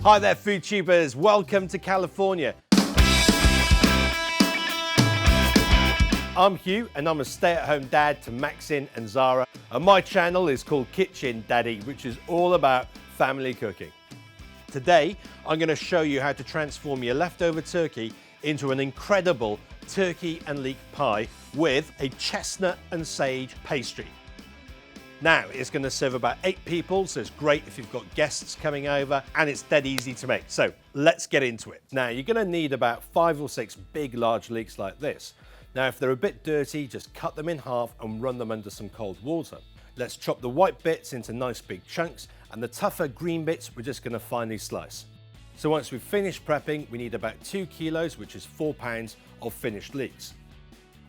Hi there, food tubers. Welcome to California. I'm Hugh, and I'm a stay-at-home dad to Maxine and Zara. And my channel is called Kitchen Daddy, which is all about family cooking. Today, I'm going to show you how to transform your leftover turkey into an incredible turkey and leek pie with a chestnut and sage pastry. Now, it's going to serve about 8 people, so it's great if you've got guests coming over, and it's dead easy to make. So let's get into it. Now, you're going to need about 5 or 6 big, large leeks like this. Now, if they're a bit dirty, just cut them in half and run them under some cold water. Let's chop the white bits into nice big chunks, and the tougher green bits, we're just going to finely slice. So once we've finished prepping, we need about 2 kilos, which is 4 pounds of finished leeks.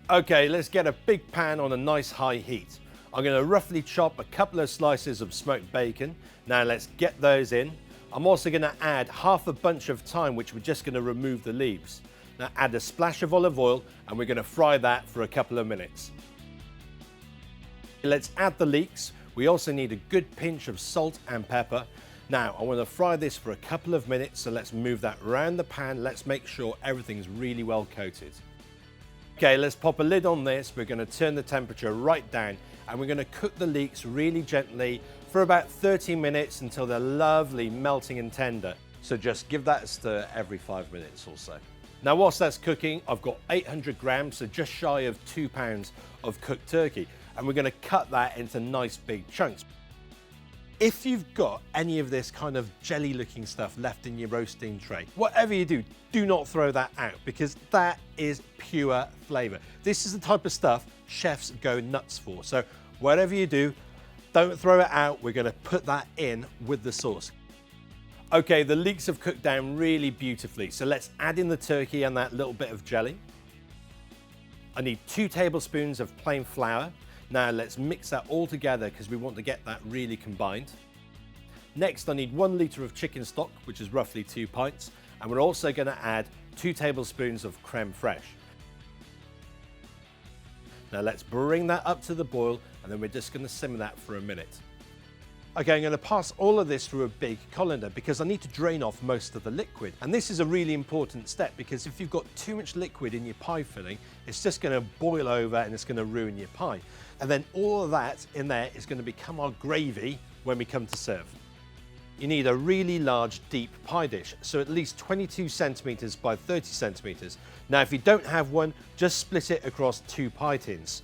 Okay, let's get a big pan on a nice high heat. I'm going to roughly chop a couple of slices of smoked bacon. Now let's get those in. I'm also going to add half a bunch of thyme, which we're just going to remove the leaves. Now add a splash of olive oil, and we're going to fry that for a couple of minutes. Let's add the leeks. We also need a good pinch of salt and pepper. Now I want to fry this for a couple of minutes, so let's move that around the pan. Let's make sure everything's really well coated. Okay, let's pop a lid on this. We're going to turn the temperature right down, and we're going to cook the leeks really gently for about 30 minutes until they're lovely, melting and tender. So just give that a stir every 5 minutes or so. Now, whilst that's cooking, I've got 800 grams, so just shy of 2 pounds of cooked turkey, and we're going to cut that into nice big chunks. If you've got any of this kind of jelly-looking stuff left in your roasting tray, whatever you do, do not throw that out, because that is pure flavor. This is the type of stuff chefs go nuts for. So whatever you do, don't throw it out. We're going to put that in with the sauce. Okay, the leeks have cooked down really beautifully, so let's add in the turkey and that little bit of jelly. I need 2 tablespoons of plain flour. Now let's mix that all together because we want to get that really combined. Next, I need 1 litre of chicken stock, which is roughly 2 pints, and we're also going to add 2 tablespoons of creme fraiche. Now let's bring that up to the boil, and then we're just going to simmer that for a minute. Okay, I'm going to pass all of this through a big colander because I need to drain off most of the liquid. And this is a really important step because if you've got too much liquid in your pie filling, it's just going to boil over and it's going to ruin your pie. And then all of that in there is going to become our gravy when we come to serve. You need a really large, deep pie dish, so at least 22 centimeters by 30 centimeters. Now, if you don't have one, just split it across 2 pie tins.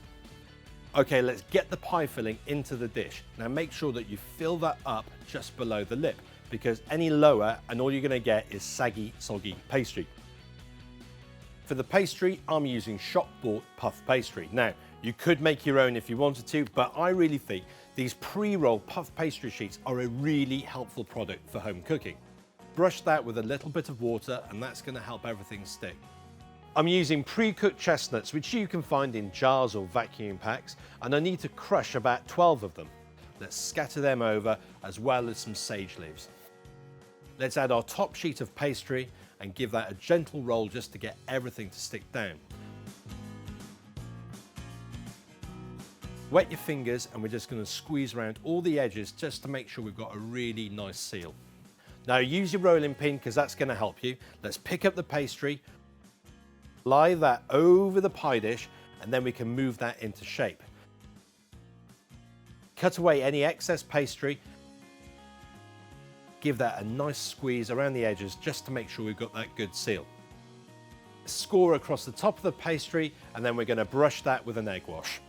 Okay, let's get the pie filling into the dish. Now make sure that you fill that up just below the lip, because any lower and all you're going to get is saggy, soggy pastry. For the pastry, I'm using shop-bought puff pastry. Now, you could make your own if you wanted to, but I really think these pre-rolled puff pastry sheets are a really helpful product for home cooking. Brush that with a little bit of water, and that's going to help everything stick. I'm using pre-cooked chestnuts, which you can find in jars or vacuum packs, and I need to crush about 12 of them. Let's scatter them over, as well as some sage leaves. Let's add our top sheet of pastry and give that a gentle roll just to get everything to stick down. Wet your fingers, and we're just going to squeeze around all the edges just to make sure we've got a really nice seal. Now use your rolling pin because that's going to help you. Let's pick up the pastry, lie that over the pie dish, and then we can move that into shape. Cut away any excess pastry. Give that a nice squeeze around the edges just to make sure we've got that good seal. Score across the top of the pastry, and then we're going to brush that with an egg wash.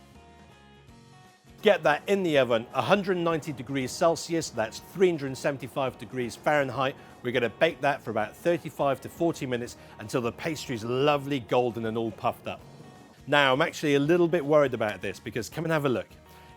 Get that in the oven, 190 degrees Celsius, that's 375 degrees Fahrenheit. We're going to bake that for about 35 to 40 minutes until the pastry's lovely golden and all puffed up. Now, I'm actually a little bit worried about this because come and have a look.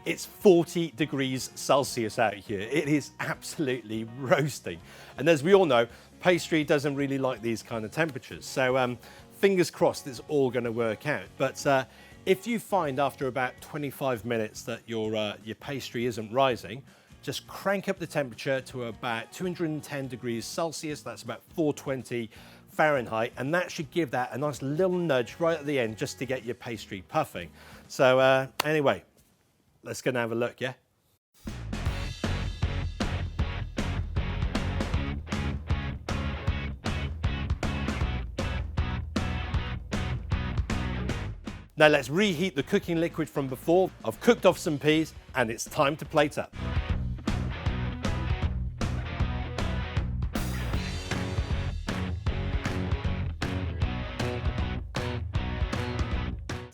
It's 40 degrees Celsius out here. It is absolutely roasting. And as we all know, pastry doesn't really like these kind of temperatures. So fingers crossed it's all going to work out. But if you find after about 25 minutes that your pastry isn't rising, just crank up the temperature to about 210 degrees Celsius, that's about 420 Fahrenheit, and that should give that a nice little nudge right at the end just to get your pastry puffing. So anyway, let's go and have a look, yeah? Now let's reheat the cooking liquid from before. I've cooked off some peas and it's time to plate up.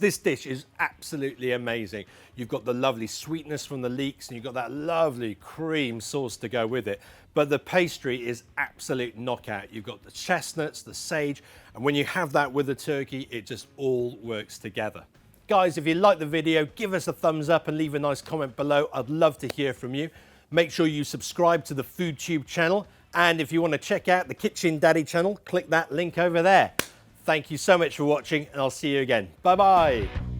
This dish is absolutely amazing. You've got the lovely sweetness from the leeks and you've got that lovely cream sauce to go with it. But the pastry is absolute knockout. You've got the chestnuts, the sage, and when you have that with the turkey, it just all works together. Guys, if you like the video, give us a thumbs up and leave a nice comment below. I'd love to hear from you. Make sure you subscribe to the FoodTube channel. And if you want to check out the Kitchen Daddy channel, click that link over there. Thank you so much for watching and I'll see you again. Bye-bye.